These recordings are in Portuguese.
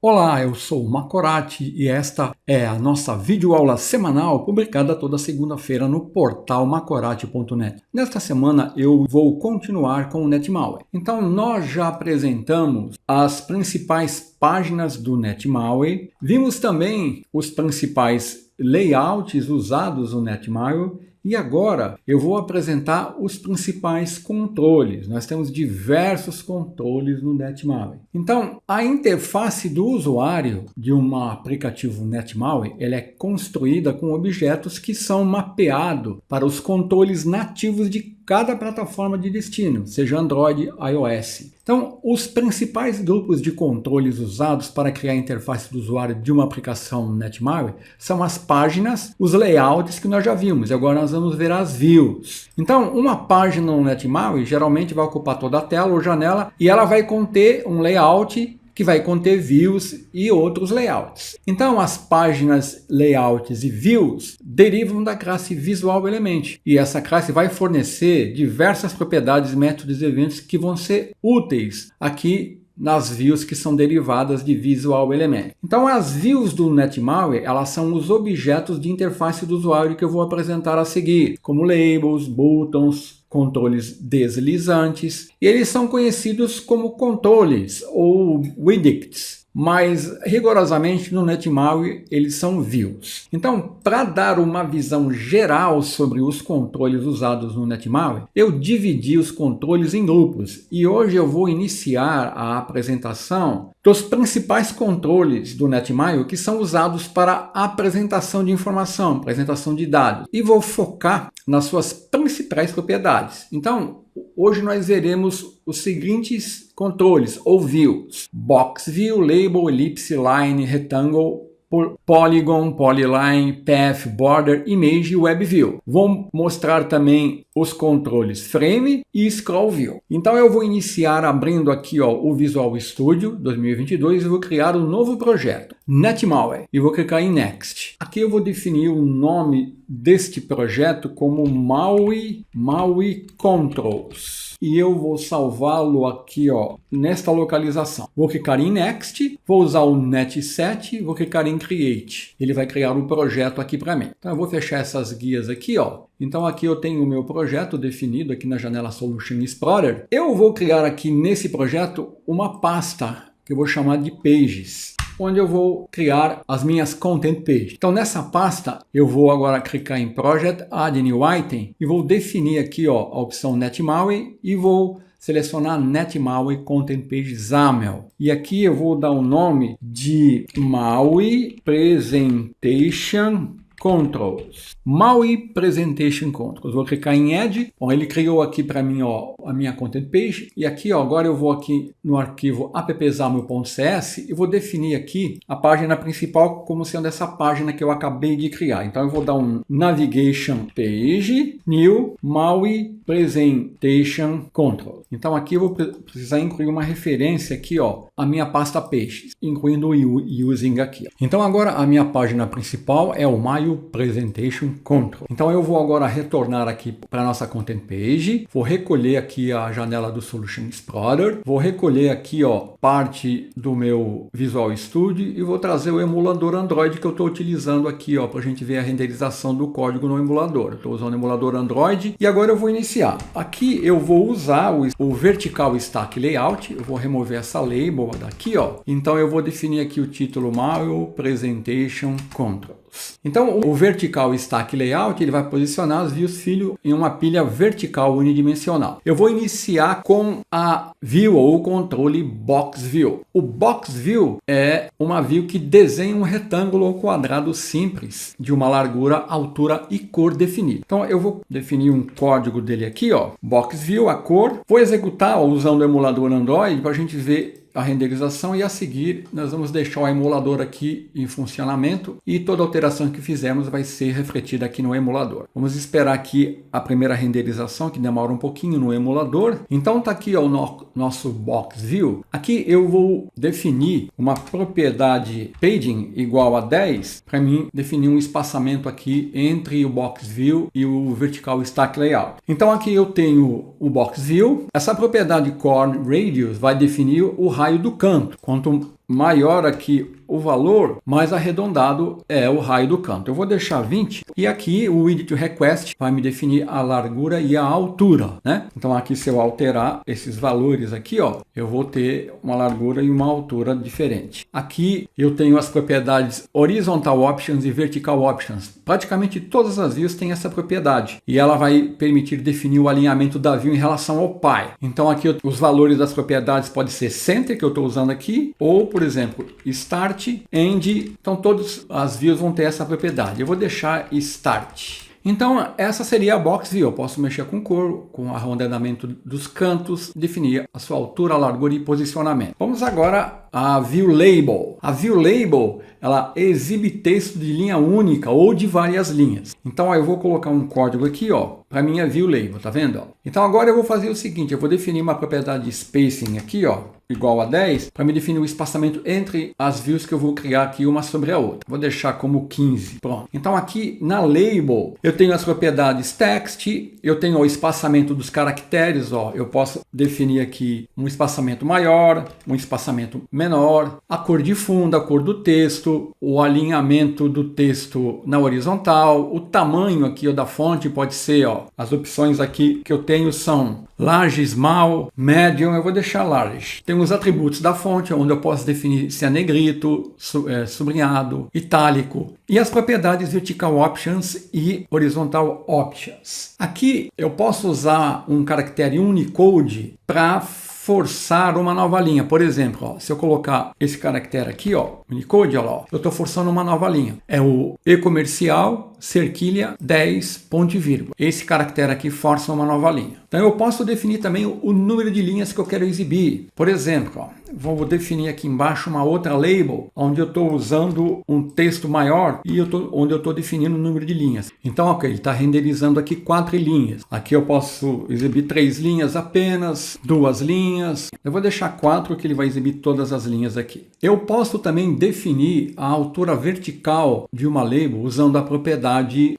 Olá, eu sou o Macorati e esta é a nossa videoaula semanal publicada toda segunda-feira no portal macorati.net. Nesta semana eu vou continuar com o NetMaui. Então nós já apresentamos as principais páginas do NetMaui, vimos também os principais layouts usados no NetMaui. E agora eu vou apresentar os principais controles. Nós temos diversos controles no NetMaui. Então, a interface do usuário de um aplicativo NetMaui, ela é construída com objetos que são mapeados para os controles nativos de cada plataforma de destino, seja Android, iOS. Então, os principais grupos de controles usados para criar a interface do usuário de uma aplicação NetMaui são as páginas, os layouts que nós já vimos, e agora nós vamos ver as views. Então, uma página no NetMaui geralmente vai ocupar toda a tela ou janela e ela vai conter um layout que vai conter views e outros layouts. Então, as páginas, layouts e views derivam da classe Visual Element. E essa classe vai fornecer diversas propriedades, métodos e eventos que vão ser úteis aqui nas views que são derivadas de Visual Element. Então, as views do NetMaui, elas são os objetos de interface do usuário que eu vou apresentar a seguir, como labels, buttons, controles deslizantes, e eles são conhecidos como controles ou widgets, mas rigorosamente no NetMaui eles são views. Então, para dar uma visão geral sobre os controles usados no NetMaui, eu dividi os controles em grupos e hoje eu vou iniciar a apresentação dos principais controles do NetMaui que são usados para apresentação de informação, apresentação de dados, e vou focar nas suas principais propriedades. Então, hoje nós veremos os seguintes controles ou views: Box View, Label, Ellipse, Line, Rectangle, Polygon, Polyline, Path, Border, Image e Web View. Vou mostrar também os controles Frame e Scroll View. Então eu vou iniciar abrindo aqui o Visual Studio 2022 e vou criar um novo projeto, NetMaui, e vou clicar em Next. Aqui eu vou definir o nome deste projeto como Maui Controls. E eu vou salvá-lo aqui nesta localização. Vou clicar em Next, vou usar o Netset, vou clicar em Create. Ele vai criar um projeto aqui para mim. Então eu vou fechar essas guias aqui, Então aqui eu tenho o meu projeto definido aqui na janela Solution Explorer. Eu vou criar aqui nesse projeto uma pasta que eu vou chamar de Pages, onde eu vou criar as minhas Content Pages. Então nessa pasta eu vou agora clicar em Project, Add New Item e vou definir aqui a opção NetMaui e vou selecionar NetMaui Content Page XAML. E aqui eu vou dar o nome de Maui Presentation Controls. Maui Presentation Controls. Vou clicar em Add. Bom, ele criou aqui para mim a minha Content Page. E aqui agora eu vou aqui no arquivo appxaml.cs e vou definir aqui a página principal como sendo essa página que eu acabei de criar. Então eu vou dar um Navigation Page, New Maui Presentation Controls. Então aqui eu vou precisar incluir uma referência aqui a minha pasta Pages, incluindo o using aqui. Então agora a minha página principal é o Maui Presentation Control. Então eu vou agora retornar aqui para a nossa Content Page, vou recolher aqui a janela do Solution Explorer, vou recolher aqui parte do meu Visual Studio e vou trazer o emulador Android que eu estou utilizando aqui para a gente ver a renderização do código no emulador. Estou usando o emulador Android e agora eu vou iniciar. Aqui eu vou usar o Vertical Stack Layout, eu vou remover essa label daqui, Então eu vou definir aqui o título Maui Presentation Control. Então o Vertical Stack Layout ele vai posicionar as views filho em uma pilha vertical unidimensional. Eu vou iniciar com a view ou o controle Box View. O Box View é uma view que desenha um retângulo ou quadrado simples de uma largura, altura e cor definida. Então eu vou definir um código dele aqui, Box View, a cor. Vou executar usando o emulador Android para a gente ver a renderização e a seguir nós vamos deixar o emulador aqui em funcionamento e toda alteração que fizermos vai ser refletida aqui no emulador. Vamos esperar aqui a primeira renderização que demora um pouquinho no emulador. Então tá aqui o nosso Box View. Aqui eu vou definir uma propriedade Paging igual a 10 para mim definir um espaçamento aqui entre o Box View e o Vertical Stack Layout. Então aqui eu tenho o Box View. Essa propriedade Corner Radius vai definir o raio do canto. Quanto maior aqui o valor, mais arredondado é o raio do canto. Eu vou deixar 20 e aqui o Edit Request vai me definir a largura e a altura, né? Então aqui se eu alterar esses valores aqui, ó, eu vou ter uma largura e uma altura diferente. Aqui eu tenho as propriedades Horizontal Options e Vertical Options. Praticamente todas as views têm essa propriedade e ela vai permitir definir o alinhamento da view em relação ao pai. Então aqui os valores das propriedades podem ser Center, que eu estou usando aqui, ou por exemplo, Start, End. Então todas as views vão ter essa propriedade. Eu vou deixar Start. Então, essa seria a Box View. Eu posso mexer com cor, com o arredondamento dos cantos, definir a sua altura, largura e posicionamento. Vamos agora à View Label. A View Label, ela exibe texto de linha única ou de várias linhas. Então, eu vou colocar um código aqui, ó, para minha View Label, tá vendo? Então, agora eu vou fazer o seguinte, eu vou definir uma propriedade de spacing aqui, ó, igual a 10, para me definir o espaçamento entre as views que eu vou criar aqui uma sobre a outra. Vou deixar como 15. Pronto. Então aqui na label eu tenho as propriedades text, eu tenho o espaçamento dos caracteres, ó, eu posso definir aqui um espaçamento maior, um espaçamento menor, a cor de fundo, a cor do texto, o alinhamento do texto na horizontal, o tamanho aqui ó, da fonte pode ser, ó, as opções aqui que eu tenho são large, small, medium, eu vou deixar large. Tem os atributos da fonte, onde eu posso definir se é negrito, sublinhado, itálico. E as propriedades vertical options e horizontal options. Aqui eu posso usar um caractere Unicode para forçar uma nova linha. Por exemplo, ó, se eu colocar esse caractere aqui, ó, Unicode, ó, eu estou forçando uma nova linha. É o E-comercial, cerquilha, 10, ponto e vírgula. Esse caractere aqui força uma nova linha. Então eu posso definir também o número de linhas que eu quero exibir. Por exemplo, ó, vou definir aqui embaixo uma outra label, onde eu estou usando um texto maior e onde eu estou definindo o número de linhas. Então, ok, ele está renderizando aqui 4 linhas. Aqui eu posso exibir 3 linhas apenas, 2 linhas. Eu vou deixar 4 que ele vai exibir todas as linhas aqui. Eu posso também definir a altura vertical de uma label usando a propriedade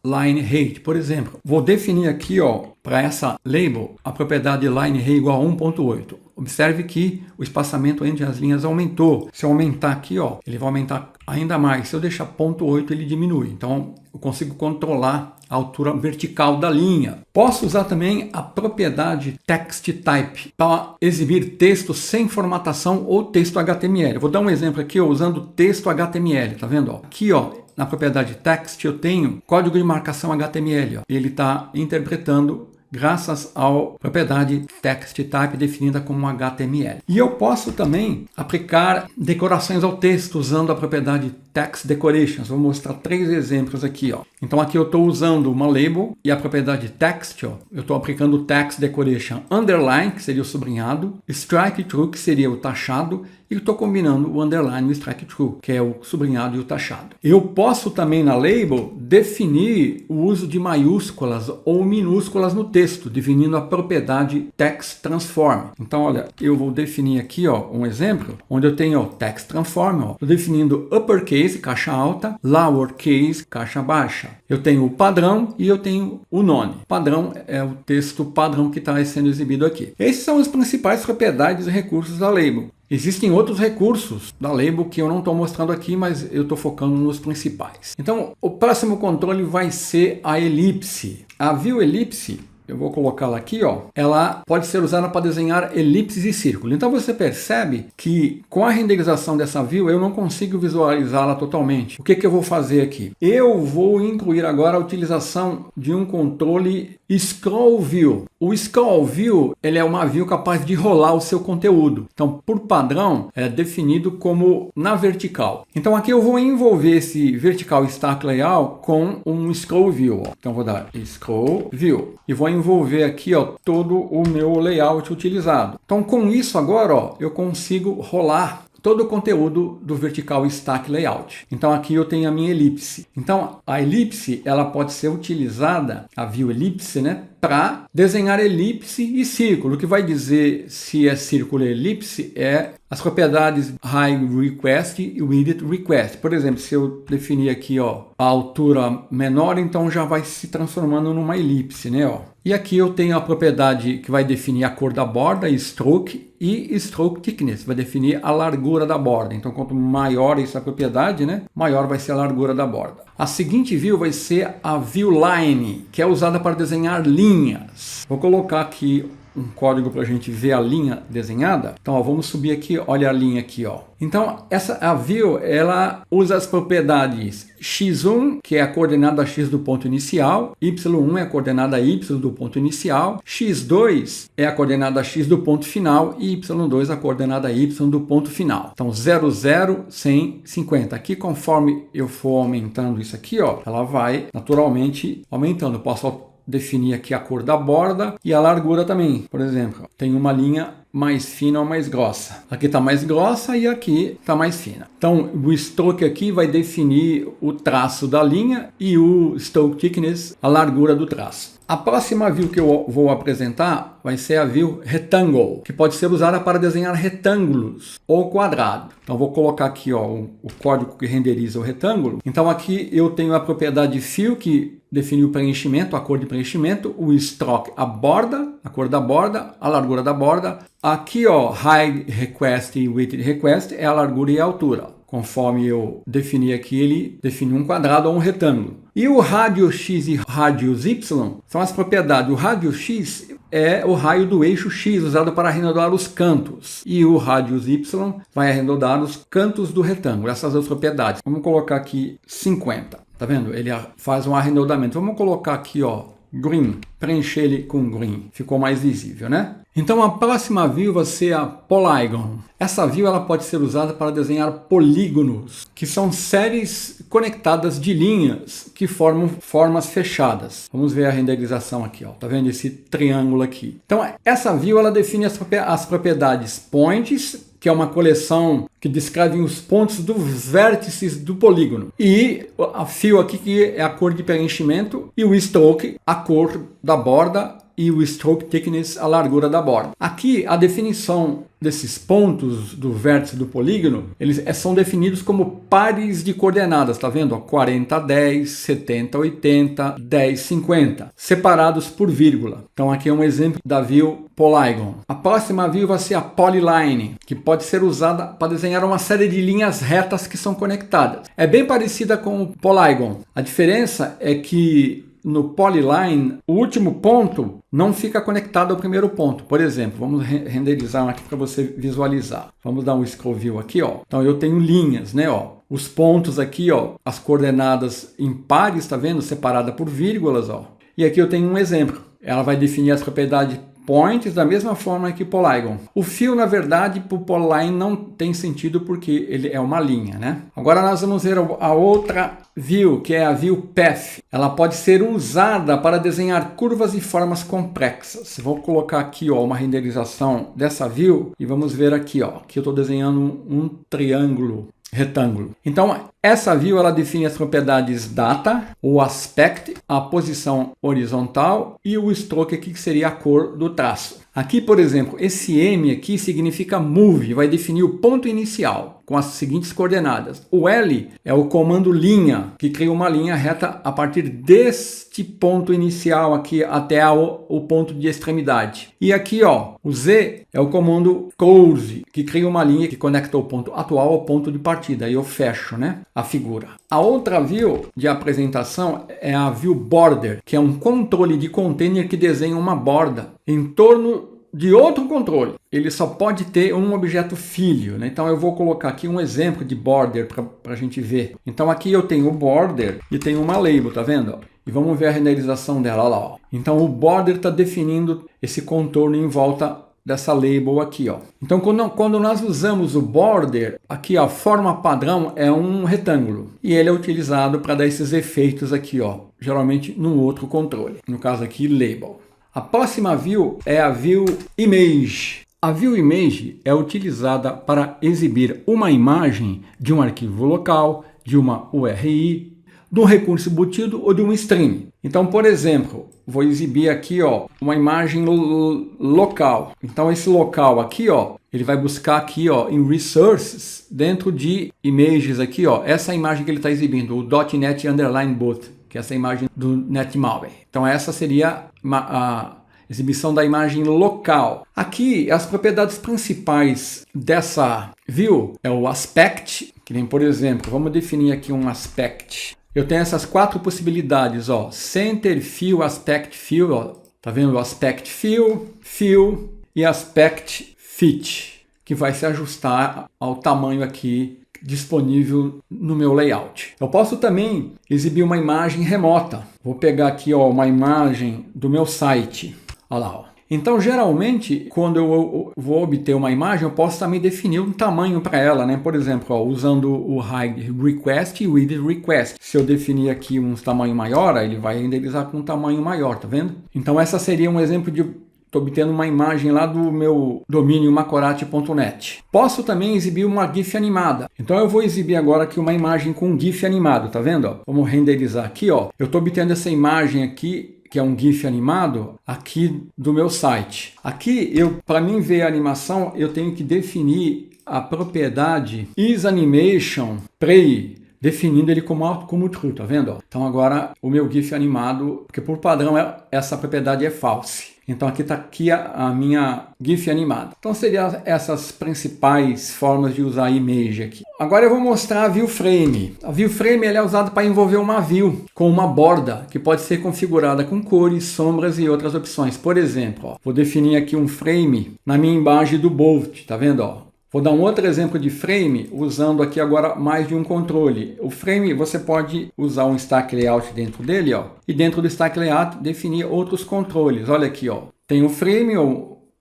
line height. Por exemplo, vou definir aqui, ó, para essa label, a propriedade line height igual a 1.8. Observe que o espaçamento entre as linhas aumentou. Se eu aumentar aqui, ó, ele vai aumentar ainda mais. Se eu deixar 0.8, ele diminui. Então, eu consigo controlar a altura vertical da linha. Posso usar também a propriedade text type para exibir texto sem formatação ou texto HTML. Eu vou dar um exemplo aqui, ó, usando texto HTML, tá vendo? Ó? Aqui, ó, na propriedade text eu tenho código de marcação HTML. Ó. Ele está interpretando graças à propriedade text type definida como HTML. E eu posso também aplicar decorações ao texto usando a propriedade text decorations. Vou mostrar 3 exemplos aqui, ó. Então aqui eu estou usando uma label e a propriedade text, ó, eu estou aplicando o text decoration underline, que seria o sublinhado, strike through, que seria o taxado, e estou combinando o underline e o strike through, que é o sublinhado e o taxado. Eu posso também na label definir o uso de maiúsculas ou minúsculas no texto, definindo a propriedade text transform. Então, olha, eu vou definir aqui, ó, um exemplo, onde eu tenho o text transform, ó, definindo uppercase, caixa alta, lowercase, caixa baixa. Eu tenho o padrão e eu tenho o none. Padrão é o texto padrão que está sendo exibido aqui. Esses são as principais propriedades e recursos da label. Existem outros recursos da label que eu não estou mostrando aqui, mas eu estou focando nos principais. Então, o próximo controle vai ser a elipse. A view elipse, eu vou colocá-la aqui, ó. Ela pode ser usada para desenhar elipses e círculos. Então você percebe que com a renderização dessa view eu não consigo visualizá-la totalmente. O que eu vou fazer aqui? Eu vou incluir agora a utilização de um controle Scroll View. O Scroll View, ele é uma view capaz de rolar o seu conteúdo. Então, por padrão, é definido como na vertical. Então aqui eu vou envolver esse Vertical Stack Layout com um Scroll View. Ó. Então vou dar Scroll View e vou envolver aqui, ó, todo o meu layout utilizado. Então com isso agora, ó, eu consigo rolar todo o conteúdo do Vertical Stack Layout. Então aqui eu tenho a minha elipse. Então a elipse, ela pode ser utilizada, a view elipse, né, para desenhar elipse e círculo. O que vai dizer se é círculo ou elipse é as propriedades High Request e Width Request. Por exemplo, se eu definir aqui, ó, a altura menor, então já vai se transformando numa elipse, né, ó. E aqui eu tenho a propriedade que vai definir a cor da borda, stroke, e stroke thickness, vai definir a largura da borda. Então, quanto maior essa propriedade, né, maior vai ser a largura da borda. A seguinte view vai ser a view line, que é usada para desenhar linhas. Vou colocar aqui um código para a gente ver a linha desenhada. Então, ó, vamos subir aqui, olha a linha aqui, ó. Então, a view, ela usa as propriedades x1, que é a coordenada x do ponto inicial, y1 é a coordenada y do ponto inicial, x2 é a coordenada x do ponto final e y2 a coordenada y do ponto final. Então, 0, 0, 100, 50. Aqui, conforme eu for aumentando isso aqui, ó, ela vai naturalmente aumentando. Eu posso definir aqui a cor da borda e a largura também. Por exemplo, tem uma linha mais fina ou mais grossa. Aqui está mais grossa e aqui está mais fina. Então, o stroke aqui vai definir o traço da linha e o stroke thickness, a largura do traço. A próxima view que eu vou apresentar vai ser a view rectangle, que pode ser usada para desenhar retângulos ou quadrado. Então, vou colocar aqui ó, o código que renderiza o retângulo. Então, aqui eu tenho a propriedade fill, que define o preenchimento, a cor de preenchimento, o stroke, a borda, a cor da borda, a largura da borda. Aqui, ó, height request e width request é a largura e a altura. Conforme eu defini aqui, ele define um quadrado ou um retângulo. E o rádio x e rádios y são as propriedades. O rádio x é o raio do eixo x usado para arredondar os cantos. E o rádios y vai arredondar os cantos do retângulo. Essas duas propriedades. Vamos colocar aqui 50. Tá vendo? Ele faz um arredondamento. Vamos colocar aqui, ó, green. Preencher ele com green. Ficou mais visível, né? Então a próxima view vai ser a polygon. Essa view ela pode ser usada para desenhar polígonos, que são séries conectadas de linhas que formam formas fechadas. Vamos ver a renderização aqui, ó. Tá vendo esse triângulo aqui? Então essa view ela define as propriedades points, que é uma coleção que descreve os pontos dos vértices do polígono. E a fill aqui, que é a cor de preenchimento, e o stroke, a cor da borda, e o stroke thickness, a largura da borda. Aqui, a definição desses pontos do vértice do polígono, eles são definidos como pares de coordenadas, tá vendo? 40, 10, 70, 80, 10, 50, separados por vírgula. Então aqui é um exemplo da view polygon. A próxima view vai ser a polyline, que pode ser usada para desenhar uma série de linhas retas que são conectadas. É bem parecida com o polygon. A diferença é que no polyline, o último ponto não fica conectado ao primeiro ponto. Por exemplo, vamos renderizar aqui para você visualizar. Vamos dar um scroll view aqui, ó. Então eu tenho linhas, né, ó. Os pontos aqui, ó, as coordenadas em pares, tá vendo? Separada por vírgulas, ó. E aqui eu tenho um exemplo. Ela vai definir as propriedades points da mesma forma que polygon. O fill, na verdade, para o polyline não tem sentido porque ele é uma linha, né? Agora nós vamos ver a outra view, que é a view path. Ela pode ser usada para desenhar curvas e formas complexas. Vou colocar aqui, ó, uma renderização dessa view e vamos ver aqui, ó, que eu estou desenhando um triângulo retângulo. Então, essa view ela define as propriedades data, o aspect, a posição horizontal e o stroke aqui, que seria a cor do traço. Aqui, por exemplo, esse M aqui significa move, vai definir o ponto inicial com as seguintes coordenadas. O L é o comando linha, que cria uma linha reta a partir deste ponto inicial aqui até o ponto de extremidade. E aqui, ó, o Z é o comando close, que cria uma linha que conecta o ponto atual ao ponto de partida. Aí eu fecho, né, a figura. A outra view de apresentação é a view border, que é um controle de container que desenha uma borda em torno de outro controle. Ele só pode ter um objeto filho, né? Então eu vou colocar aqui um exemplo de border para a gente ver. Então aqui eu tenho o border e tenho uma label, tá vendo? E vamos ver a renderização dela, olha lá, ó. Então o border está definindo esse contorno em volta dessa label aqui, ó. Então quando nós usamos o border, aqui a forma padrão é um retângulo. E ele é utilizado para dar esses efeitos aqui, ó. Geralmente num outro controle. No caso aqui, label. A próxima view é a view image. A view image é utilizada para exibir uma imagem de um arquivo local, de uma URI, de um recurso embutido ou de um stream. Então, por exemplo, vou exibir aqui, ó, uma imagem local. Então, esse local aqui, ó, ele vai buscar aqui, ó, em resources, dentro de images aqui, ó, essa imagem que ele está exibindo, o .NET_Boot, que é essa imagem do NetMalware. Então essa seria a exibição da imagem local. Aqui, as propriedades principais dessa view é o aspect, que nem, por exemplo, vamos definir aqui um aspect. Eu tenho essas 4 possibilidades, ó, center, fill, aspect, fill, ó, tá vendo? O aspect fill, fill e aspect fit, que vai se ajustar ao tamanho aqui disponível no meu layout. Eu posso também exibir uma imagem remota. Vou pegar aqui, ó, uma imagem do meu site. Olha lá, ó. Então, geralmente, quando eu vou obter uma imagem, eu posso também definir um tamanho para ela, né? Por exemplo, ó, usando o hide request e o width request. Se eu definir aqui um tamanho maior, ele vai renderizar com um tamanho maior, tá vendo? Então, essa seria um exemplo de estou obtendo uma imagem lá do meu domínio macorati.net. Posso também exibir uma GIF animada. Então eu vou exibir agora aqui uma imagem com um GIF animado, tá vendo? Ó? Vamos renderizar aqui, ó. Eu estou obtendo essa imagem aqui, que é um GIF animado, aqui do meu site. Aqui, para mim ver a animação, eu tenho que definir a propriedade isAnimation_Play, definindo ele como true, tá vendo? Ó? Então agora o meu GIF animado, porque por padrão essa propriedade é false. Então aqui está a minha GIF animada. Então seriam essas principais formas de usar a image aqui. Agora eu vou mostrar a view frame. A view frame ela é usada para envolver uma view com uma borda que pode ser configurada com cores, sombras e outras opções. Por exemplo, ó, vou definir aqui um frame na minha imagem do Bolt, tá vendo? Ó? Vou dar um outro exemplo de frame usando aqui agora mais de um controle. O frame você pode usar um stack layout dentro dele, ó, e dentro do stack layout definir outros controles. Olha aqui, ó, tem o frame,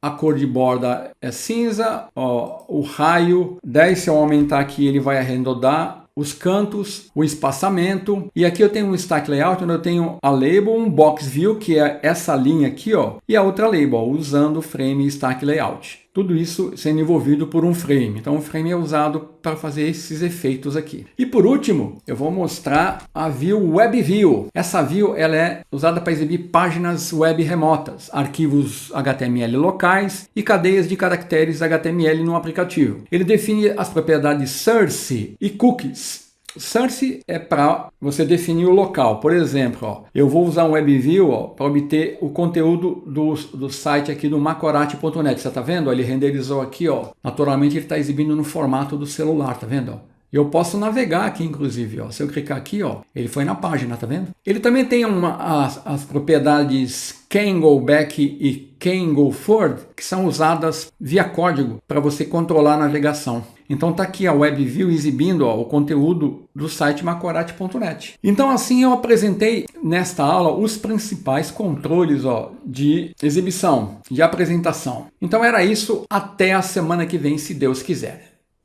a cor de borda é cinza, ó, o raio, daí se eu aumentar aqui ele vai arredondar, os cantos, o espaçamento. E aqui eu tenho um stack layout onde eu tenho a label, um box view, que é essa linha aqui, ó, e a outra label, ó, usando o frame e stack layout. Tudo isso sendo envolvido por um frame. Então o frame é usado para fazer esses efeitos aqui. E por último, eu vou mostrar a view Web View. Essa view ela é usada para exibir páginas web remotas, arquivos HTML locais e cadeias de caracteres HTML no aplicativo. Ele define as propriedades source e cookies. Source é para você definir o local. Por exemplo, ó, eu vou usar um WebView para obter o conteúdo do site aqui do macorati.net. Você está vendo? Ele renderizou aqui, ó. Naturalmente ele está exibindo no formato do celular, tá vendo? Ó? Eu posso navegar aqui, inclusive, ó. Se eu clicar aqui, ó, ele foi na página, tá vendo? Ele também tem as propriedades can go back e can go forward, que são usadas via código para você controlar a navegação. Então tá aqui a WebView exibindo, ó, o conteúdo do site macorati.net. Então assim eu apresentei nesta aula os principais controles, ó, de exibição, de apresentação. Então era isso, até a semana que vem, se Deus quiser.